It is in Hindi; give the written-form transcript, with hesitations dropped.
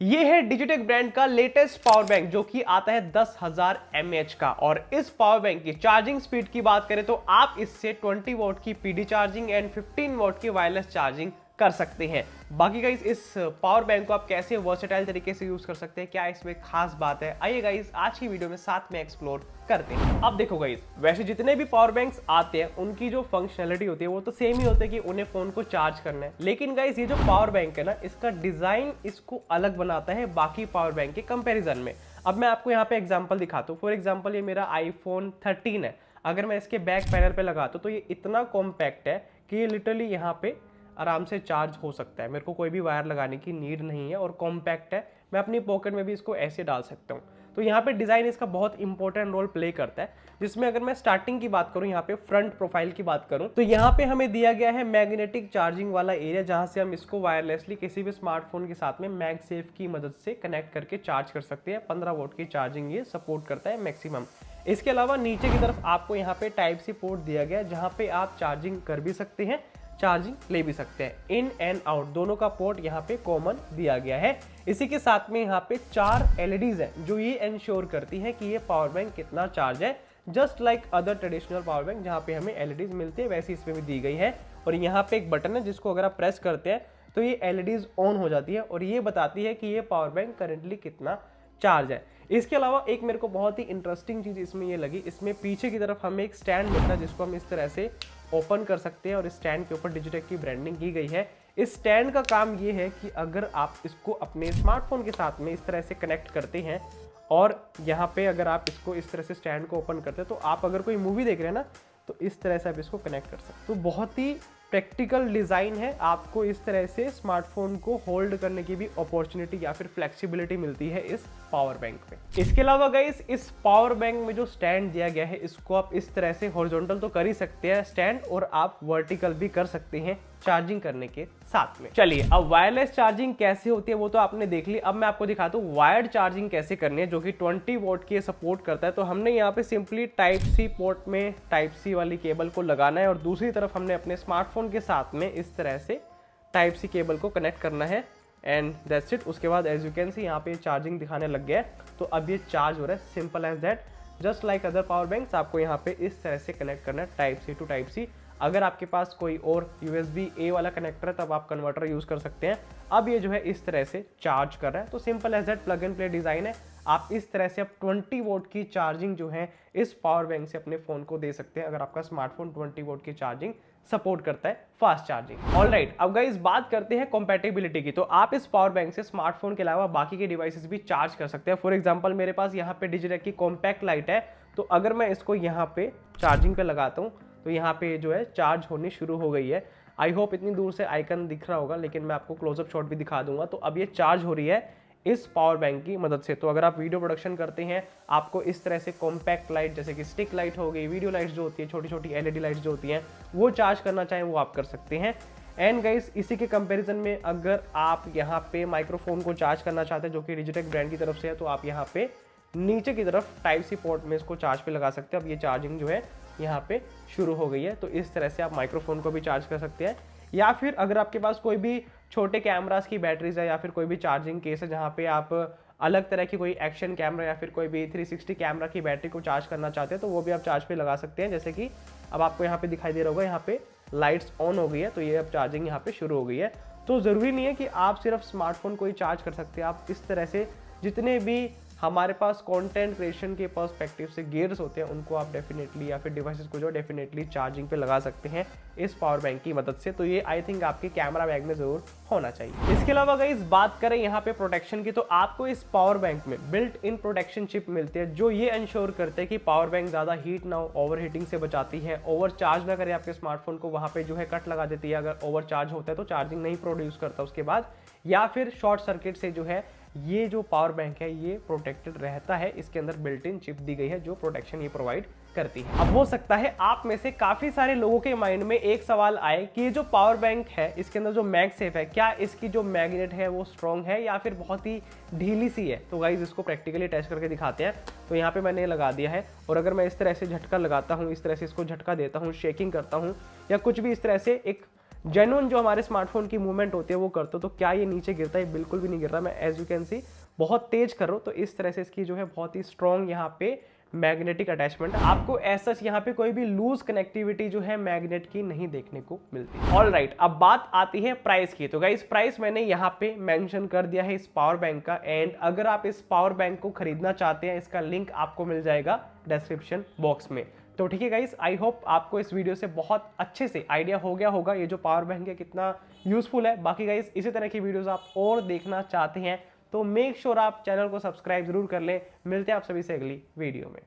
ये है डिजिटेक ब्रांड का लेटेस्ट पावर बैंक जो कि आता है 10,000 mAh का। और इस पावर बैंक की चार्जिंग स्पीड की बात करें तो आप इससे 20 वॉट की पीडी चार्जिंग एंड 15 वॉट की वायरलेस चार्जिंग कर सकते हैं। बाकी गाइस इस पावर बैंक को आप कैसे वर्सेटाइल तरीके से यूज कर सकते हैं, क्या इसमें खास बात है, आइए गाइस आज की वीडियो में साथ में एक्सप्लोर करते हैं। अब देखो गाइस, वैसे जितने भी पावर बैंक्स आते हैं उनकी जो फंक्शनैलिटी होती है वो तो सेम ही होता है कि उन्हें फोन को चार्ज करना है। लेकिन गाइस ये जो पावर बैंक है ना, इसका डिजाइन इसको अलग बनाता है बाकी पावर बैंक के कंपैरिजन में। अब मैं आपको यहाँ पे एग्जांपल दिखाता हूँ। फॉर एग्जांपल ये मेरा आईफोन 13 है। अगर मैं इसके बैक पैनल पे लगाता हूँ तो ये इतना कॉम्पैक्ट है कि ये लिटरली यहाँ पे आराम से चार्ज हो सकता है। मेरे को कोई भी वायर लगाने की नीड नहीं है और कॉम्पैक्ट है। मैं अपनी पॉकेट में भी इसको ऐसे डाल सकता हूँ। तो यहाँ पे डिजाइन इसका बहुत इंपॉर्टेंट रोल प्ले करता है, जिसमें अगर मैं स्टार्टिंग की बात करूँ, यहाँ पे फ्रंट प्रोफाइल की बात करूँ तो यहाँ पे हमें दिया गया है मैग्नेटिक चार्जिंग वाला एरिया, जहाँ से हम इसको वायरलेसली किसी भी स्मार्टफोन के साथ में मैगसेफ की मदद से कनेक्ट करके चार्ज कर सकते हैं। 15 वोट की चार्जिंग ये सपोर्ट करता है मैक्सिमम। इसके अलावा नीचे की तरफ आपको यहाँ पे टाइप सी पोर्ट दिया गया है, जहाँ पे आप चार्जिंग कर भी सकते हैं, चार्जिंग ले भी सकते हैं। इन एंड आउट दोनों का पोर्ट यहाँ पे कॉमन दिया गया है। इसी के साथ में यहाँ पे 4 LEDs है जो ये इंश्योर करती है कि ये पावर बैंक कितना चार्ज है। Just like other traditional power bank जहाँ पे हमें LEDs मिलती है, वैसे इसमें भी दी गई है। और यहाँ पे एक बटन है जिसको अगर आप प्रेस करते हैं तो ये LEDs ऑन हो जाती है और ये बताती है कि ये पावर बैंक करेंटली कितना चार्ज है। इसके अलावा एक मेरे को बहुत ही इंटरेस्टिंग चीज इसमें ये लगी, इसमें पीछे की तरफ हमें एक स्टैंड मिलता है जिसको हम इस तरह से ओपन कर सकते हैं और इस स्टैंड के ऊपर डिजिटेक की ब्रांडिंग की गई है। इस स्टैंड का काम ये है कि अगर आप इसको अपने स्मार्टफोन के साथ में इस तरह से कनेक्ट करते हैं और यहाँ पे अगर आप इसको इस तरह से स्टैंड को ओपन करते हैं तो आप अगर कोई मूवी देख रहे हैं ना तो इस तरह से आप इसको कनेक्ट कर सकते हैं। तो बहुत ही प्रैक्टिकल डिजाइन है, आपको इस तरह से स्मार्टफोन को होल्ड करने की भी अपॉर्चुनिटी या फिर फ्लेक्सिबिलिटी मिलती है इस पावर बैंक में। इसके अलावा गाइस इस पावर बैंक में जो स्टैंड दिया गया है इसको आप इस तरह से हॉरिजॉन्टल तो कर ही सकते हैं स्टैंड, और आप वर्टिकल भी कर सकते हैं चार्जिंग करने के साथ में। चलिए अब वायरलेस चार्जिंग कैसे होती है वो तो आपने देख ली। अब मैं आपको दिखाता हूँ वायर्ड चार्जिंग कैसे करनी है, जो कि 20 वोट की सपोर्ट करता है। तो हमने यहाँ पे सिंपली टाइप सी पोर्ट में टाइप सी वाली केबल को लगाना है और दूसरी तरफ हमने अपने स्मार्टफोन के साथ में इस तरह से टाइप सी केबल को कनेक्ट करना है एंड दैट्स इट। उसके बाद एज यू कैन सी यहाँ पे चार्जिंग दिखाने लग गया है, तो अब ये चार्ज हो रहा है। Simple as that, just like other power banks आपको यहाँ पे इस तरह से कनेक्ट करना है type C to type C. अगर आपके पास कोई और USB A वाला कनेक्टर है तब आप कन्वर्टर यूज कर सकते हैं। अब ये जो है इस तरह से चार्ज कर रहा है। तो simple as that plug and play design है। आप इस तरह से अब 20 वोट की चार्जिंग जो है इस पावर बैंक से अपने फोन को दे सकते हैं, अगर आपका स्मार्टफोन 20 वोट की चार्जिंग सपोर्ट करता है, फास्ट चार्जिंग। ऑलराइट, अब गाइस बात करते हैं कंपैटिबिलिटी की। तो आप इस पावर बैंक से स्मार्टफोन के अलावा बाकी के डिवाइसेस भी चार्ज कर सकते हैं। फॉर एग्जांपल मेरे पास यहाँ पे डिजिटेक की कॉम्पैक्ट लाइट है, तो अगर मैं इसको यहाँ पे चार्जिंग पे लगाता हूँ तो यहाँ पे जो है चार्ज होनी शुरू हो गई है। आई होप इतनी दूर से आइकन दिख रहा होगा, लेकिन मैं आपको क्लोजअप शॉट भी दिखा दूंगा। तो अब ये चार्ज हो रही है इस पावर बैंक की मदद से। तो अगर आप वीडियो प्रोडक्शन करते हैं, आपको इस तरह से कॉम्पैक्ट लाइट जैसे कि स्टिक लाइट हो गई, वीडियो लाइट्स जो होती है, छोटी छोटी LED लाइट्स जो होती हैं, वो चार्ज करना चाहें वो आप कर सकते हैं। एंड गाइस इसी के कंपैरिजन में अगर आप यहाँ पे माइक्रोफोन को चार्ज करना चाहते हैं जो कि डिजिटेक ब्रांड की तरफ से है, तो आप यहाँ पे नीचे की तरफ टाइप सी पोर्ट में इसको चार्ज पे लगा सकते हैं। अब ये चार्जिंग जो है यहाँ पे शुरू हो गई है। तो इस तरह से आप माइक्रोफोन को भी चार्ज कर सकते हैं, या फिर अगर आपके पास कोई भी छोटे कैमरास की बैटरीज है या फिर कोई भी चार्जिंग केस है जहाँ पे आप अलग तरह की कोई एक्शन कैमरा या फिर कोई भी 360 कैमरा की बैटरी को चार्ज करना चाहते हैं, तो वो भी आप चार्ज पे लगा सकते हैं। जैसे कि अब आपको यहाँ पे दिखाई दे रहा होगा, यहाँ पे लाइट्स ऑन हो गई है, तो ये अब चार्जिंग यहाँ पे शुरू हो गई है। तो जरूरी नहीं है कि आप सिर्फ स्मार्टफोन को ही चार्ज कर सकते हैं, आप इस तरह से जितने भी हमारे पास कंटेंट क्रिएशन के पर्सपेक्टिव से गियर्स होते हैं उनको आप डेफिनेटली या फिर डिवाइसेस को जो डेफिनेटली चार्जिंग पे लगा सकते हैं इस पावर बैंक की मदद से। तो ये आई थिंक आपके कैमरा बैग में जरूर होना चाहिए। इसके अलावा गाइस बात करें यहाँ पे प्रोटेक्शन की, तो आपको इस पावर बैंक में बिल्ट इन प्रोटेक्शन चिप मिलती है जो ये इंश्योर करते हैं कि पावर बैंक ज्यादा हीट ना हो, ओवर हीटिंग से बचाती है, ओवर चार्ज ना करे आपके स्मार्टफोन को, वहां पे जो है कट लगा देती है। अगर ओवर चार्ज होता है तो चार्जिंग नहीं प्रोड्यूस करता उसके बाद, या फिर शॉर्ट सर्किट से जो है ये जो पावर बैंक है ये प्रोटेक्टेड रहता है। इसके अंदर बिल्ट इन चिप दी गई है जो प्रोटेक्शन ये प्रोवाइड करती है। अब हो सकता है आप में से काफी सारे लोगों के माइंड में एक सवाल आए कि ये जो पावर बैंक है इसके अंदर जो मैगसेफ है, क्या इसकी जो मैग्नेट है वो स्ट्रॉन्ग है या फिर बहुत ही ढीली सी है। तो गाइज इसको प्रैक्टिकली टेस्ट करके दिखाते हैं। तो यहाँ पे मैंने लगा दिया है और अगर मैं इस तरह से झटका लगाता हूँ, इस तरह से इसको झटका देता हूँ, शेकिंग करता हूँ या कुछ भी इस तरह से एक जेन्युइन जो हमारे स्मार्टफोन की मूवमेंट होती है वो करते हो, तो क्या ये नीचे गिरता है? बिल्कुल भी नहीं गिर रहा। मैं एज यू कैन सी बहुत तेज कर रहा हूँ, तो इस तरह से इसकी जो है बहुत ही स्ट्रॉन्ग यहाँ पे मैग्नेटिक अटैचमेंट है। आपको ऐसा यहाँ पे कोई भी लूज कनेक्टिविटी जो है मैग्नेट की नहीं देखने को मिलती। ऑल राइट, अब बात आती है प्राइस की। तो गाइस प्राइस मैंने यहाँ पे मेंशन कर दिया है इस पावर बैंक का, एंड अगर आप इस पावर बैंक को खरीदना चाहते हैं, इसका लिंक आपको मिल जाएगा डिस्क्रिप्शन बॉक्स में। तो ठीक है गाइस, आई होप आपको इस वीडियो से बहुत अच्छे से आइडिया हो गया होगा ये जो पावर बैंक है कितना यूजफुल है। बाकी गाइस इसी तरह की वीडियोस आप और देखना चाहते हैं तो मेक श्योर आप चैनल को सब्सक्राइब जरूर कर लें। मिलते हैं आप सभी से अगली वीडियो में।